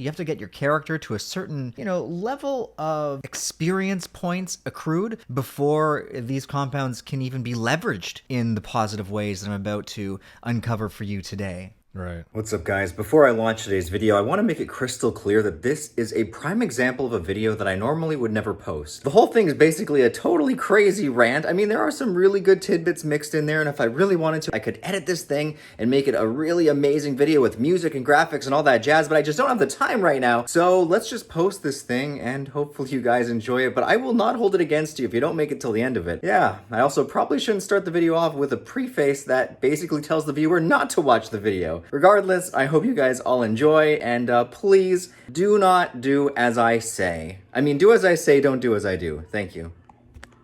You have to get your character to a certain, level of experience points accrued before these compounds can even be leveraged in the positive ways that I'm about to uncover for you today. Right. What's up, guys? Before I launch today's video, I want to make it crystal clear that this is a prime example of a video that I normally would never post. The whole thing is basically a totally crazy rant. I mean, there are some really good tidbits mixed in there, and if I really wanted to, I could edit this thing and make it a really amazing video with music and graphics and all that jazz, but I just don't have the time right now. So let's just post this thing, and hopefully you guys enjoy it, but I will not hold it against you if you don't make it till the end of it. Yeah, I also probably shouldn't start the video off with a preface that basically tells the viewer not to watch the video. Regardless, I hope you guys all enjoy, and please do not do as I say. I mean, do as I say, don't do as I do. Thank you.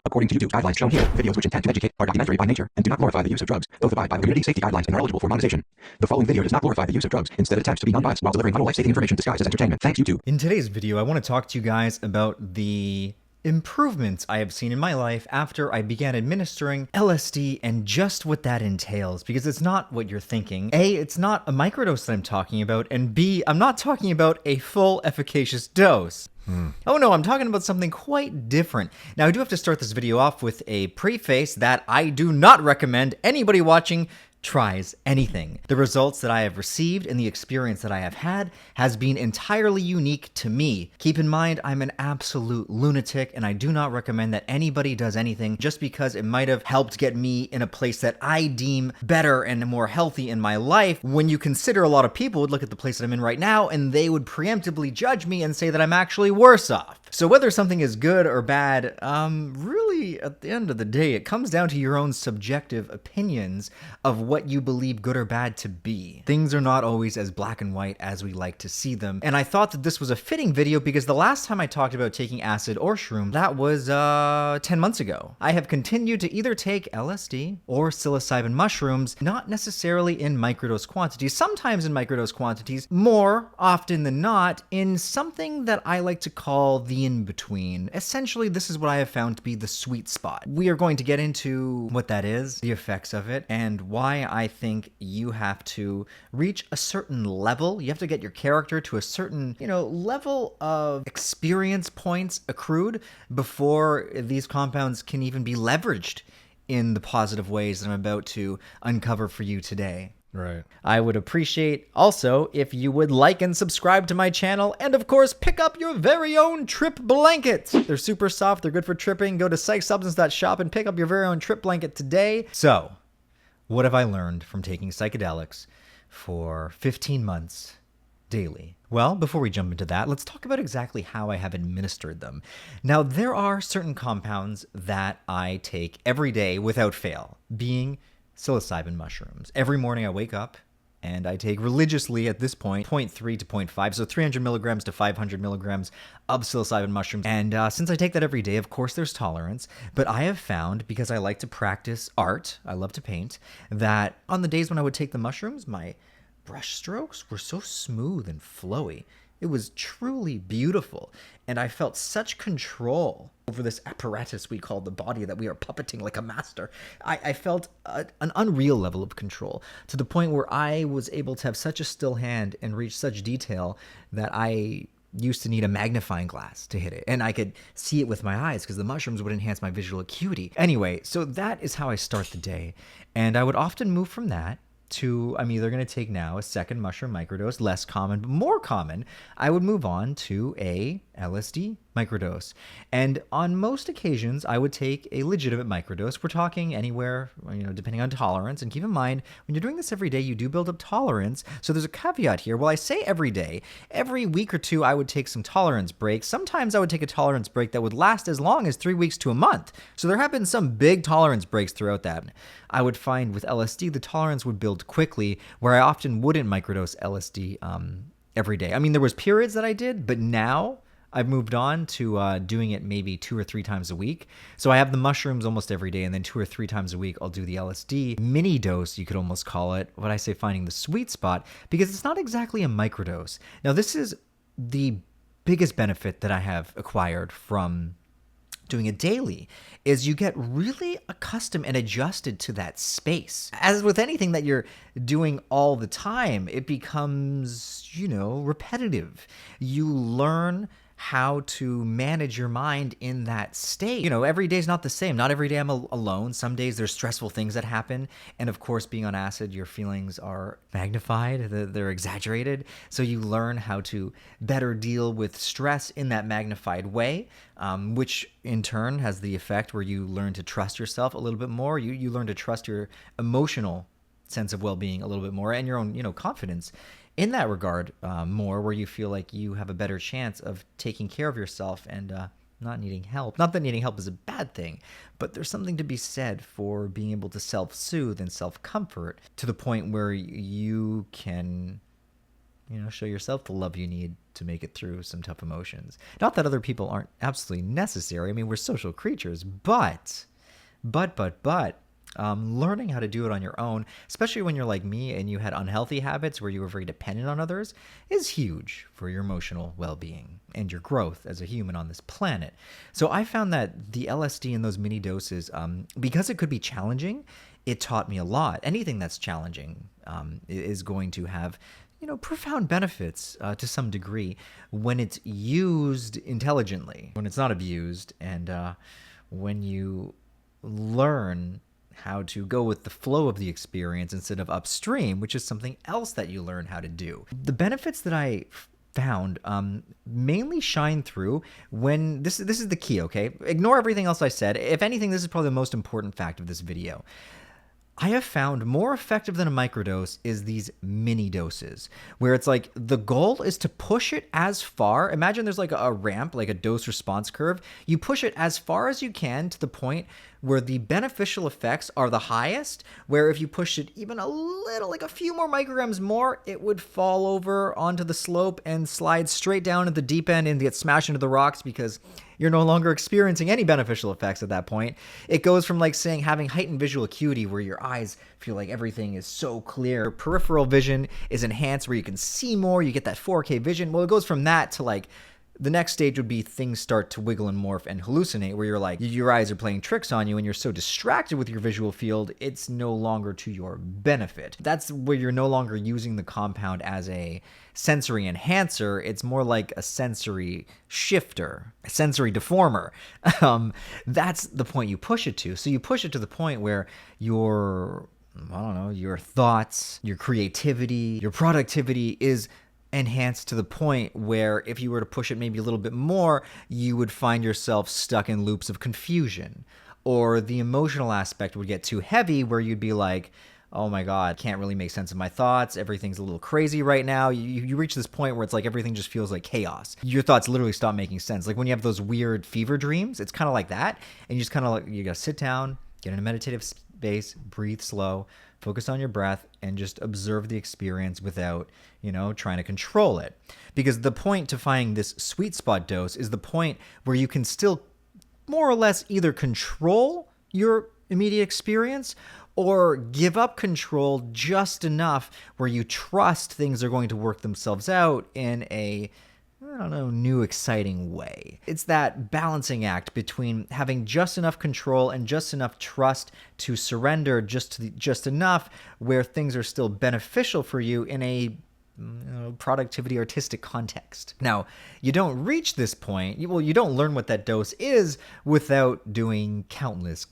According to YouTube's guidelines shown here, videos which intend to educate are documentary by nature and do not glorify the use of drugs. Both abide by the community safety guidelines and are eligible for monetization. The following video does not glorify the use of drugs. Instead, attempts to be non-biased while delivering vital life-saving information disguised as entertainment. Thanks, YouTube. In today's video, I want to talk to you guys about the improvements I have seen in my life after I began administering LSD and just what that entails, because it's not what you're thinking. A, it's not a microdose that I'm talking about, and B, I'm not talking about a full efficacious dose. Oh no, I'm talking about something quite different. Now, I do have to start this video off with a preface that I do not recommend anybody watching tries anything. The results that I have received and the experience that I have had has been entirely unique to me. Keep in mind, I'm an absolute lunatic, and I do not recommend that anybody does anything just because it might have helped get me in a place that I deem better and more healthy in my life, when you consider a lot of people would look at the place that I'm in right now and they would preemptively judge me and say that I'm actually worse off. So whether something is good or bad, really, at the end of the day, it comes down to your own subjective opinions of what you believe good or bad to be. Things are not always as black and white as we like to see them. And I thought that this was a fitting video because the last time I talked about taking acid or shroom, that was 10 months ago. I have continued to either take LSD or psilocybin mushrooms, not necessarily in microdose quantities, sometimes in microdose quantities, more often than not in something that I like to call the in-between. Essentially, this is what I have found to be the sweet spot. We are going to get into what that is, the effects of it, and why I think you have to reach a certain level. You have to get your character to a certain, level of experience points accrued before these compounds can even be leveraged in the positive ways that I'm about to uncover for you today. Right. I would appreciate also if you would like and subscribe to my channel, and of course pick up your very own trip blanket. They're super soft, they're good for tripping. Go to psychsubstance.shop and pick up your very own trip blanket today. So, what have I learned from taking psychedelics for 15 months daily? Well, before we jump into that, let's talk about exactly how I have administered them. Now, there are certain compounds that I take every day without fail, being psilocybin mushrooms. Every morning I wake up and I take religiously at this point 0.3 to 0.5, so 300 milligrams to 500 milligrams of psilocybin mushrooms. And since I take that every day, of course there's tolerance, but I have found, because I like to practice art, I love to paint, that on the days when I would take the mushrooms, my brush strokes were so smooth and flowy. It was truly beautiful, and I felt such control over this apparatus we call the body that we are puppeting like a master. I felt an unreal level of control, to the point where I was able to have such a still hand and reach such detail that I used to need a magnifying glass to hit it, and I could see it with my eyes because the mushrooms would enhance my visual acuity. Anyway, so that is how I start the day, and I would often move from that to, I'm either going to take now a second mushroom microdose, less common, but more common, I would move on to a LSD microdose. And on most occasions, I would take a legitimate microdose. We're talking anywhere, depending on tolerance. And keep in mind, when you're doing this every day, you do build up tolerance. So there's a caveat here. Well, I say every day. Every week or two, I would take some tolerance breaks. Sometimes I would take a tolerance break that would last as long as 3 weeks to a month. So there have been some big tolerance breaks throughout that. I would find with LSD, the tolerance would build quickly, where I often wouldn't microdose LSD every day. I mean, there was periods that I did, but now I've moved on to doing it maybe 2 or 3 times a week. So I have the mushrooms almost every day, and then 2 or 3 times a week I'll do the LSD mini dose, you could almost call it. What I say, finding the sweet spot, because it's not exactly a microdose. Now, this is the biggest benefit that I have acquired from doing it daily, is you get really accustomed and adjusted to that space. As with anything that you're doing all the time, it becomes, repetitive. You learn how to manage your mind in that state. Every day's not the same. Not every day I'm alone. Some days there's stressful things that happen. And of course, being on acid, your feelings are magnified, they're exaggerated. So you learn how to better deal with stress in that magnified way, which in turn has the effect where you learn to trust yourself a little bit more. You learn to trust your emotional sense of well-being a little bit more, and your own, confidence in that regard more, where you feel like you have a better chance of taking care of yourself and not needing help. Not that needing help is a bad thing, but there's something to be said for being able to self-soothe and self-comfort to the point where you can, show yourself the love you need to make it through some tough emotions. Not that other people aren't absolutely necessary. I mean, we're social creatures, but learning how to do it on your own, especially when you're like me and you had unhealthy habits where you were very dependent on others, is huge for your emotional well-being and your growth as a human on this planet. So I found that the LSD in those mini doses, because it could be challenging, it taught me a lot. Anything that's challenging is going to have profound benefits to some degree when it's used intelligently, when it's not abused, and when you learn how to go with the flow of the experience instead of upstream, which is something else that you learn how to do. The benefits that I found mainly shine through when this is the key, okay? Ignore everything else I said. If anything, this is probably the most important fact of this video. I have found more effective than a microdose is these mini doses, where it's like the goal is to push it as far. Imagine there's like a ramp, like a dose response curve. You push it as far as you can to the point where the beneficial effects are the highest, where if you push it even a little, like a few more micrograms more, it would fall over onto the slope and slide straight down at the deep end and get smashed into the rocks because you're no longer experiencing any beneficial effects at that point. It goes from like saying having heightened visual acuity where your eyes feel like everything is so clear. Your peripheral vision is enhanced where you can see more, you get that 4K vision. Well, it goes from that to like the next stage would be things start to wiggle and morph and hallucinate, where you're like, your eyes are playing tricks on you and you're so distracted with your visual field, it's no longer to your benefit. That's where you're no longer using the compound as a sensory enhancer. It's more like a sensory shifter, a sensory deformer. That's the point you push it to. So you push it to the point where your thoughts, your creativity, your productivity is enhanced to the point where if you were to push it maybe a little bit more, you would find yourself stuck in loops of confusion, or the emotional aspect would get too heavy where you'd be like, oh my God, can't really make sense of my thoughts. Everything's a little crazy right now. You reach this point where it's like everything just feels like chaos. Your thoughts literally stop making sense. Like when you have those weird fever dreams, it's kind of like that. And you just kind of like, you got to sit down, get in a meditative space, breathe slow, focus on your breath, and just observe the experience without, trying to control it. Because the point to finding this sweet spot dose is the point where you can still more or less either control your immediate experience or give up control just enough where you trust things are going to work themselves out in a new exciting way. It's that balancing act between having just enough control and just enough trust to surrender just enough where things are still beneficial for you in a productivity artistic context. Now, you don't reach this point, you don't learn what that dose is without doing countless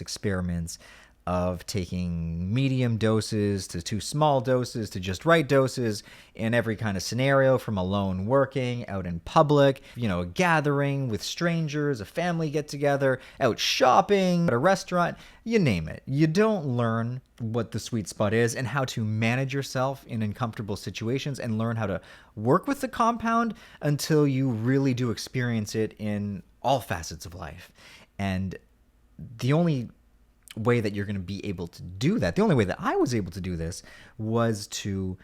experiments of taking medium doses to too small doses to just right doses in every kind of scenario, from alone working, out in public, a gathering with strangers, a family get together, out shopping, at a restaurant, you name it. You don't learn what the sweet spot is and how to manage yourself in uncomfortable situations and learn how to work with the compound until you really do experience it in all facets of life. And the only way that you're going to be able to do that, the only way that I was able to do this was to,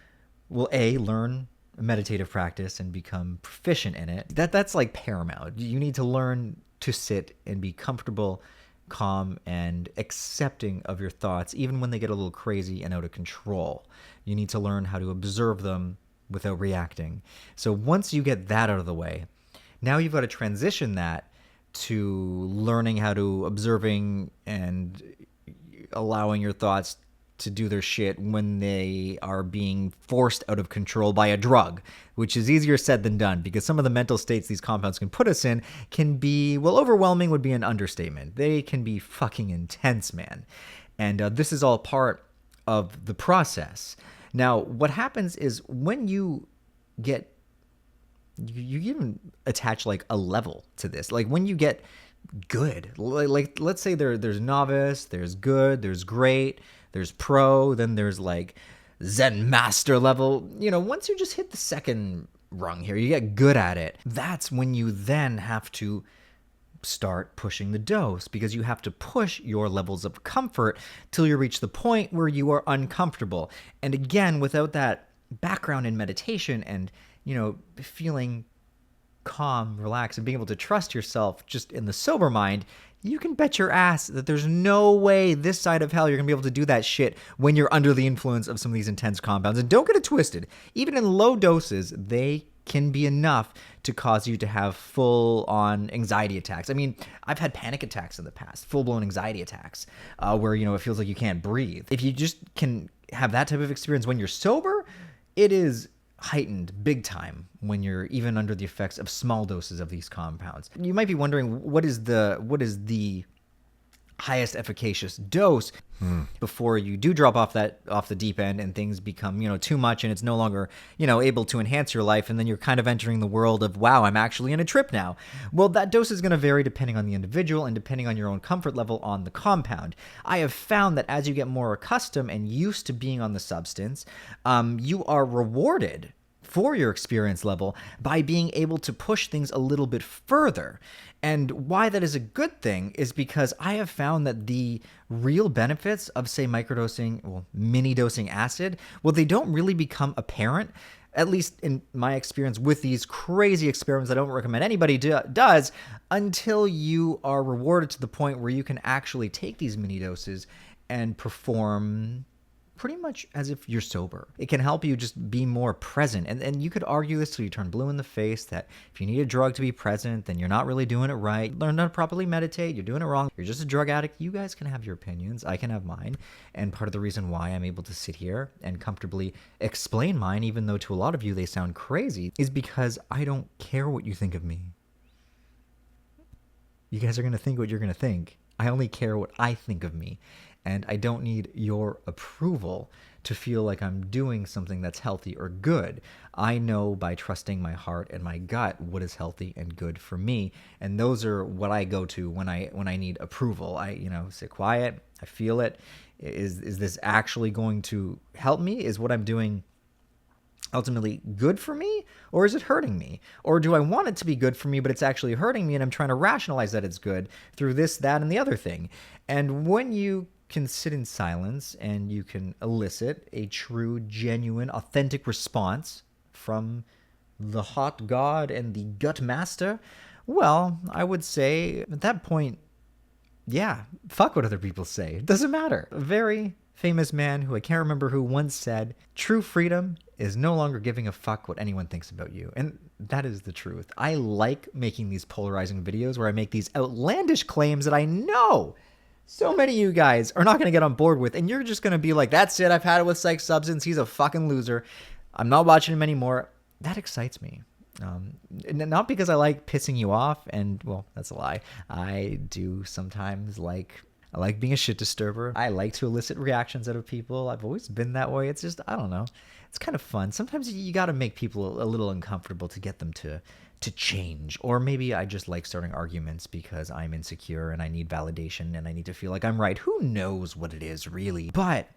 learn a meditative practice and become proficient in it. That's like paramount. You need to learn to sit and be comfortable, calm, and accepting of your thoughts, even when they get a little crazy and out of control. You need to learn how to observe them without reacting. So once you get that out of the way, now you've got to transition that to learning how to observing and allowing your thoughts to do their shit when they are being forced out of control by a drug, which is easier said than done because some of the mental states these compounds can put us in can be, well, overwhelming would be an understatement. They can be fucking intense, man. And this is all part of the process. Now, what happens is when you get, you even attach like a level to this. Like when you get good, like let's say there's novice, there's good, there's great, there's pro, then there's like Zen master level. You know, once you just hit the second rung here, you get good at it. That's when you then have to start pushing the dose, because you have to push your levels of comfort till you reach the point where you are uncomfortable. And again, without that background in meditation and, you know, feeling calm, relaxed, and being able to trust yourself just in the sober mind, you can bet your ass that there's no way this side of hell you're going to be able to do that shit when you're under the influence of some of these intense compounds. And don't get it twisted. Even in low doses, they can be enough to cause you to have full-on anxiety attacks. I mean, I've had panic attacks in the past, full-blown anxiety attacks, where, you know, it feels like you can't breathe. If you just can have that type of experience when you're sober, it is heightened big time when you're even under the effects of small doses of these compounds. You might be wondering, what is the highest efficacious dose before you do drop off the deep end and things become, you know, too much and it's no longer, you know, able to enhance your life, and then you're kind of entering the world of, wow, I'm actually in a trip now. Well, that dose is going to vary depending on the individual and depending on your own comfort level on the compound. I have found that as you get more accustomed and used to being on the substance, you are rewarded for your experience level by being able to push things a little bit further. And why that is a good thing is because I have found that the real benefits of, say, microdosing, well, mini dosing acid, well, they don't really become apparent, at least in my experience with these crazy experiments I don't recommend anybody does, until you are rewarded to the point where you can actually take these mini doses and perform pretty much as if you're sober. It can help you just be more present. And you could argue this till you turn blue in the face, that if you need a drug to be present, then you're not really doing it right. Learn how to properly meditate. You're doing it wrong. You're just a drug addict. You guys can have your opinions. I can have mine. And part of the reason why I'm able to sit here and comfortably explain mine, even though to a lot of you they sound crazy, is because I don't care what you think of me. You guys are going to think what you're going to think. I only care what I think of me. And I don't need your approval to feel like I'm doing something that's healthy or good. I know by trusting my heart and my gut what is healthy and good for me. And those are what I go to when I need approval. I, you know, sit quiet. I feel it. Is this actually going to help me? Is what I'm doing ultimately good for me, or is it hurting me? Or do I want it to be good for me, but it's actually hurting me, and I'm trying to rationalize that it's good through this, that, and the other thing? And when you can sit in silence and you can elicit a true, genuine, authentic response from the hot god and the gut master, well, I would say at that point, yeah, fuck what other people say. It doesn't matter. A very famous man who I can't remember who once said, true freedom is no longer giving a fuck what anyone thinks about you. And that is the truth. I like making these polarizing videos where I make these outlandish claims that I know so many of you guys are not going to get on board with, and you're just going to be like, that's it, I've had it with Psych Substance, he's a fucking loser, I'm not watching him anymore. That excites me. Not because I like pissing you off, and, well, that's a lie. I do sometimes I like being a shit disturber. I like to elicit reactions out of people. I've always been that way. It's just, I don't know. It's kind of fun. Sometimes you got to make people a little uncomfortable to get them to change. Or maybe I just like starting arguments because I'm insecure and I need validation and I need to feel like I'm right. Who knows what it is, really? But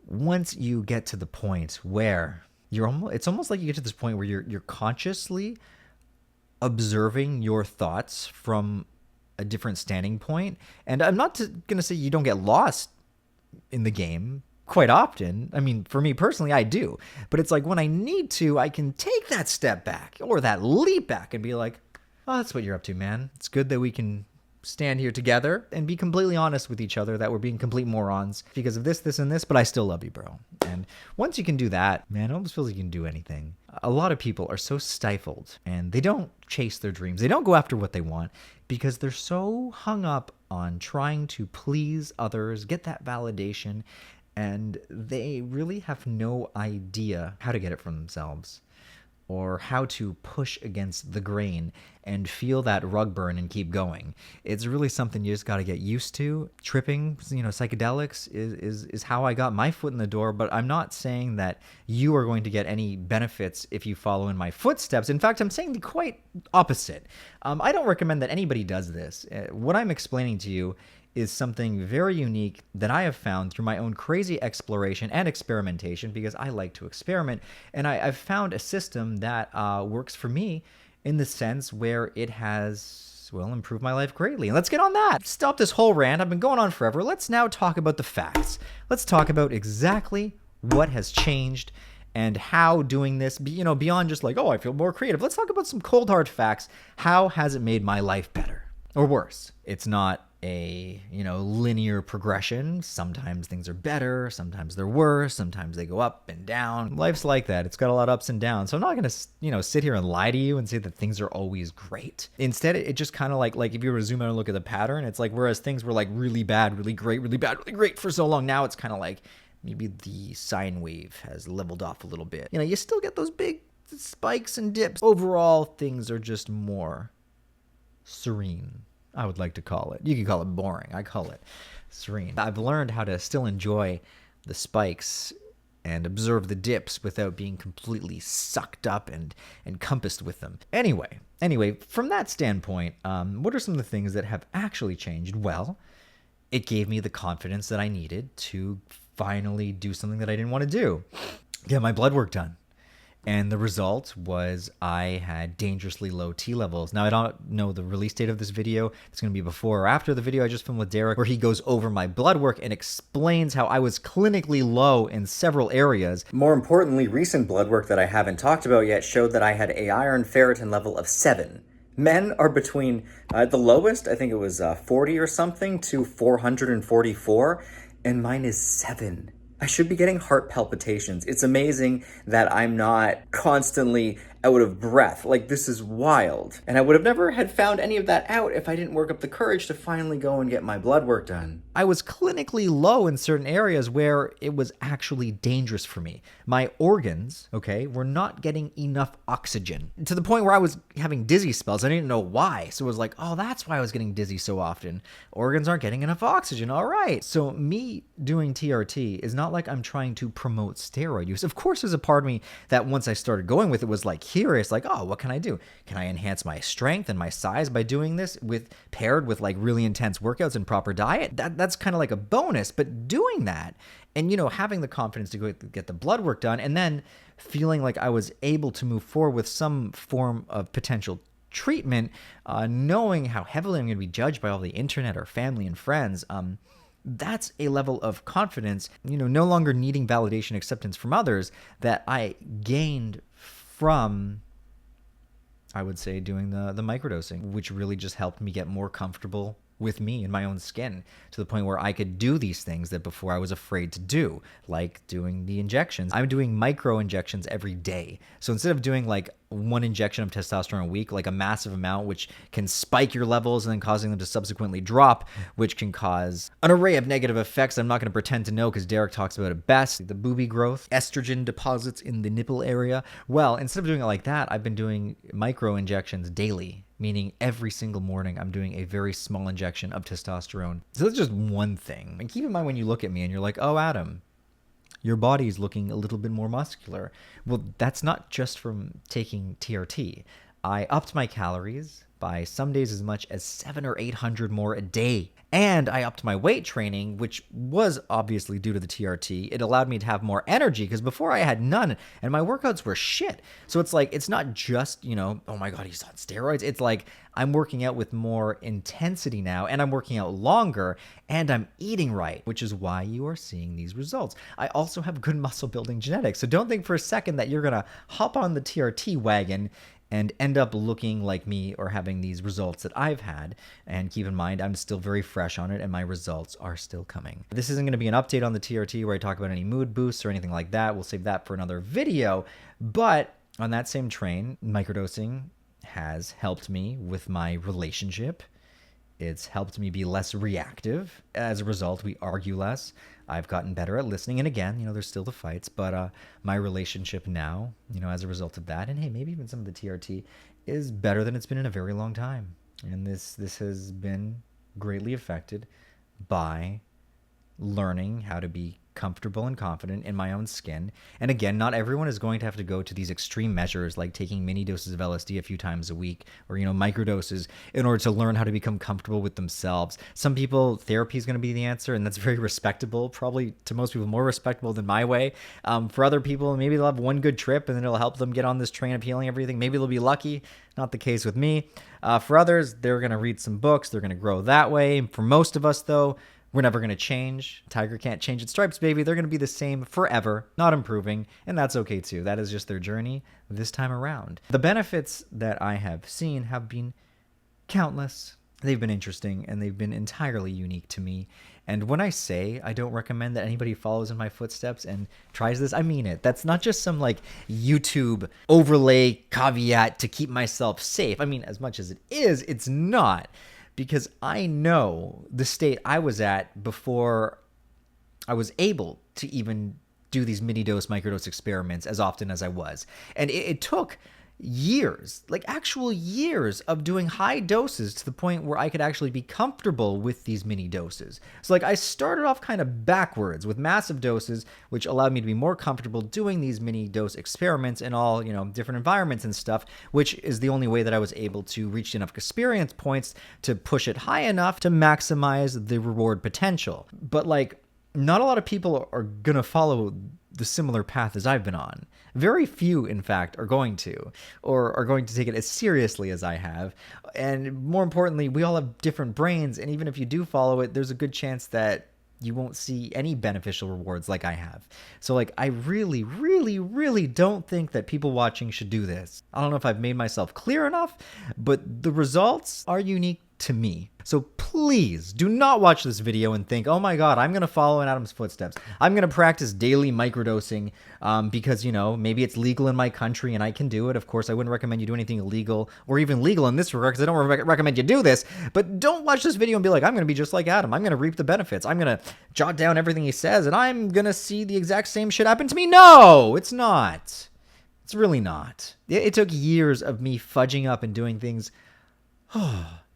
once you get to the point where it's almost like you get to this point where you're consciously observing your thoughts from a different standing point. And I'm not going to say you don't get lost in the game quite often. I mean, for me personally, I do. But it's like when I need to, I can take that step back or that leap back and be like, oh, that's what you're up to, man. It's good that we can stand here together and be completely honest with each other that we're being complete morons because of this, this, and this, but I still love you, bro. And once you can do that, man, it almost feels like you can do anything. A lot of people are so stifled and they don't chase their dreams. They don't go after what they want because they're so hung up on trying to please others, get that validation, and they really have no idea how to get it from themselves or how to push against the grain and feel that rug burn and keep going. It's really something you just got to get used to. Tripping, psychedelics is how I got my foot in the door, but I'm not saying that you are going to get any benefits if you follow in my footsteps. In fact, I'm saying the quite opposite. I don't recommend that anybody does this. What I'm explaining to you is something very unique that I have found through my own crazy exploration and experimentation, because I like to experiment, and I've found a system that works for me in the sense where it has, well, improved my life greatly. And let's get on that. Stop this whole rant. I've been going on forever. Let's now talk about the facts. Let's talk about exactly what has changed and how doing this, beyond just like, oh, I feel more creative. Let's talk about some cold hard facts. How has it made my life better or worse? It's not a linear progression. Sometimes things are better, sometimes they're worse, sometimes they go up and down. Life's like that. It's got a lot of ups and downs. So I'm not gonna sit here and lie to you and say that things are always great. Instead, it just kind of like if you were to zoom out and look at the pattern, it's like whereas things were like really bad, really great, really bad, really great for so long, now it's kind of like maybe the sine wave has leveled off a little bit. You still get those big spikes and dips. Overall, things are just more serene, I would like to call it. You could call it boring. I call it serene. I've learned how to still enjoy the spikes and observe the dips without being completely sucked up and encompassed with them. Anyway, from that standpoint, what are some of the things that have actually changed? Well, it gave me the confidence that I needed to finally do something that I didn't want to do. Get my blood work done. And the result was I had dangerously low T levels. Now, I don't know the release date of this video. It's going to be before or after the video I just filmed with Derek, where he goes over my blood work and explains how I was clinically low in several areas. More importantly, recent blood work that I haven't talked about yet showed that I had a iron ferritin level of 7. Men are between, the lowest, I think it was 40 or something, to 444, and mine is 7. I should be getting heart palpitations. It's amazing that I'm not constantly out of breath. Like, this is wild. And I would have never had found any of that out if I didn't work up the courage to finally go and get my blood work done. I was clinically low in certain areas where it was actually dangerous for me. My organs, were not getting enough oxygen to the point where I was having dizzy spells. I didn't know why. So it was like, oh, that's why I was getting dizzy so often. Organs aren't getting enough oxygen. All right. So me doing TRT is not like I'm trying to promote steroid use. Of course, there's a part of me that once I started going with it was like curious, like, oh, what can I do? Can I enhance my strength and my size by doing this paired with like really intense workouts and proper diet? That's kind of like a bonus, but doing that and, having the confidence to go get the blood work done and then feeling like I was able to move forward with some form of potential treatment, knowing how heavily I'm going to be judged by all the internet or family and friends, that's a level of confidence, no longer needing validation, acceptance from others that I gained from, I would say, doing the microdosing, which really just helped me get more comfortable with me and my own skin to the point where I could do these things that before I was afraid to do, like doing the injections. I'm doing micro injections every day. So instead of doing like one injection of testosterone a week, like a massive amount, which can spike your levels and then causing them to subsequently drop, which can cause an array of negative effects I'm not going to pretend to know because Derek talks about it best. The boobie growth, estrogen deposits in the nipple area. Well, instead of doing it like that, I've been doing micro injections daily, meaning every single morning I'm doing a very small injection of testosterone. So that's just one thing. And keep in mind when you look at me and you're like, oh, Adam, your body's looking a little bit more muscular. Well, that's not just from taking TRT. I upped my calories by some days as much as 700 or 800 more a day. And I upped my weight training, which was obviously due to the TRT. It allowed me to have more energy because before I had none and my workouts were shit. So it's like, it's not just, oh my God, he's on steroids. It's like I'm working out with more intensity now and I'm working out longer and I'm eating right, which is why you are seeing these results. I also have good muscle building genetics. So don't think for a second that you're going to hop on the TRT wagon and end up looking like me or having these results that I've had. And keep in mind, I'm still very fresh on it and my results are still coming. This isn't going to be an update on the TRT where I talk about any mood boosts or anything like that. We'll save that for another video. But on that same train, microdosing has helped me with my relationship. It's helped me be less reactive. As a result, we argue less. I've gotten better at listening. And again, there's still the fights, but my relationship now, as a result of that, and hey, maybe even some of the TRT, is better than it's been in a very long time. And this has been greatly affected by learning how to be comfortable and confident in my own skin. And again, not everyone is going to have to go to these extreme measures like taking mini doses of LSD a few times a week or, microdoses in order to learn how to become comfortable with themselves. Some people, therapy is going to be the answer, and that's very respectable, probably to most people more respectable than my way. For other people, maybe they'll have one good trip and then it'll help them get on this train of healing everything. Maybe they'll be lucky. Not the case with me. For others, they're going to read some books. They're going to grow that way. For most of us, though, we're never going to change. Tiger can't change its stripes, baby. They're going to be the same forever, not improving, and that's okay too. That is just their journey this time around. The benefits that I have seen have been countless. They've been interesting, and they've been entirely unique to me. And when I say I don't recommend that anybody follows in my footsteps and tries this, I mean it. That's not just some YouTube overlay caveat to keep myself safe. I mean, as much as it is, it's not. Because I know the state I was at before I was able to even do these mini-dose, microdose experiments as often as I was. And it took years, actual years of doing high doses to the point where I could actually be comfortable with these mini doses. So I started off kind of backwards with massive doses, which allowed me to be more comfortable doing these mini dose experiments in all, different environments and stuff, which is the only way that I was able to reach enough experience points to push it high enough to maximize the reward potential. But not a lot of people are going to follow the similar path as I've been on. Very few, in fact, are going to, or are going to take it as seriously as I have. And more importantly, we all have different brains, and even if you do follow it, there's a good chance that you won't see any beneficial rewards like I have. So I really, really, really don't think that people watching should do this. I don't know if I've made myself clear enough, but the results are unique to me. So please do not watch this video and think, oh my God, I'm going to follow in Adam's footsteps. I'm going to practice daily microdosing because, maybe it's legal in my country and I can do it. Of course, I wouldn't recommend you do anything illegal or even legal in this regard because I don't recommend you do this. But don't watch this video and be like, I'm going to be just like Adam. I'm going to reap the benefits. I'm going to jot down everything he says and I'm going to see the exact same shit happen to me. No, it's not. It's really not. It took years of me fudging up and doing things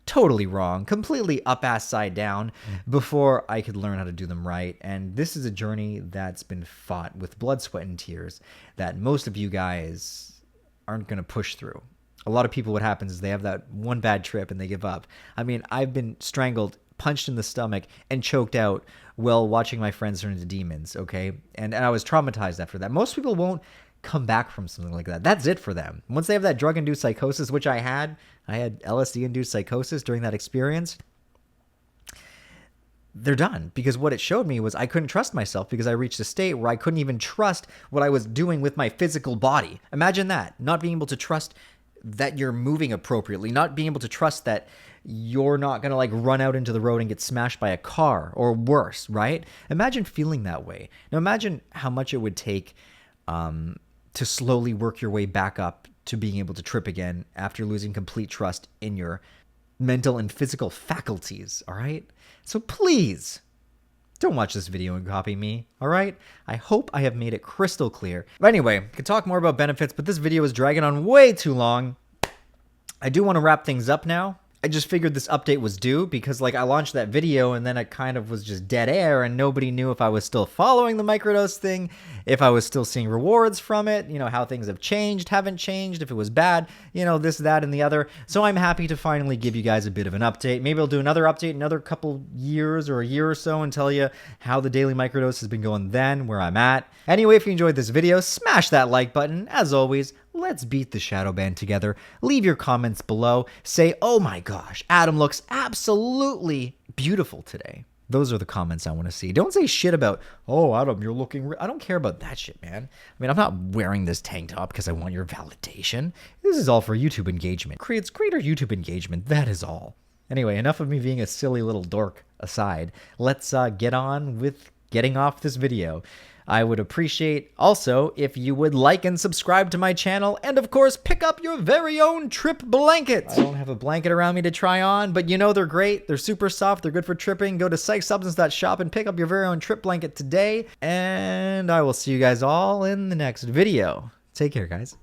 totally wrong, completely up-ass side down before I could learn how to do them right. And this is a journey that's been fought with blood, sweat, and tears that most of you guys aren't going to push through. A lot of people, what happens is they have that one bad trip and they give up. I mean, I've been strangled, punched in the stomach, and choked out while watching my friends turn into demons, okay? And I was traumatized after that. Most people won't come back from something like that. That's it for them. Once they have that drug-induced psychosis, which I had LSD-induced psychosis during that experience, they're done. Because what it showed me was I couldn't trust myself because I reached a state where I couldn't even trust what I was doing with my physical body. Imagine that, not being able to trust that you're moving appropriately, not being able to trust that you're not going to run out into the road and get smashed by a car or worse, right? Imagine feeling that way. Now imagine how much it would take to slowly work your way back up to being able to trip again after losing complete trust in your mental and physical faculties, all right? So please, don't watch this video and copy me, all right? I hope I have made it crystal clear. But anyway, I could talk more about benefits, but this video is dragging on way too long. I do want to wrap things up now. I just figured this update was due because I launched that video and then it kind of was just dead air and nobody knew if I was still following the microdose thing, if I was still seeing rewards from it, how things have changed, haven't changed, if it was bad, this, that, and the other. So I'm happy to finally give you guys a bit of an update. Maybe I'll do another update another couple years or a year or so and tell you how the daily microdose has been going then, where I'm at. Anyway, if you enjoyed this video, smash that like button. As always, let's beat the shadow ban together. Leave your comments below. Say, oh my gosh, Adam looks absolutely beautiful today. Those are the comments I want to see. Don't say shit about, oh, Adam, you're looking... I don't care about that shit, man. I mean, I'm not wearing this tank top because I want your validation. This is all for YouTube engagement. Creates greater YouTube engagement. That is all. Anyway, enough of me being a silly little dork aside. Let's get on with getting off this video. I would appreciate also if you would like and subscribe to my channel, and of course pick up your very own trip blankets. I don't have a blanket around me to try on, but you know they're great. They're super soft. They're good for tripping. Go to psychsubstance.shop and pick up your very own trip blanket today, and I will see you guys all in the next video. Take care, guys.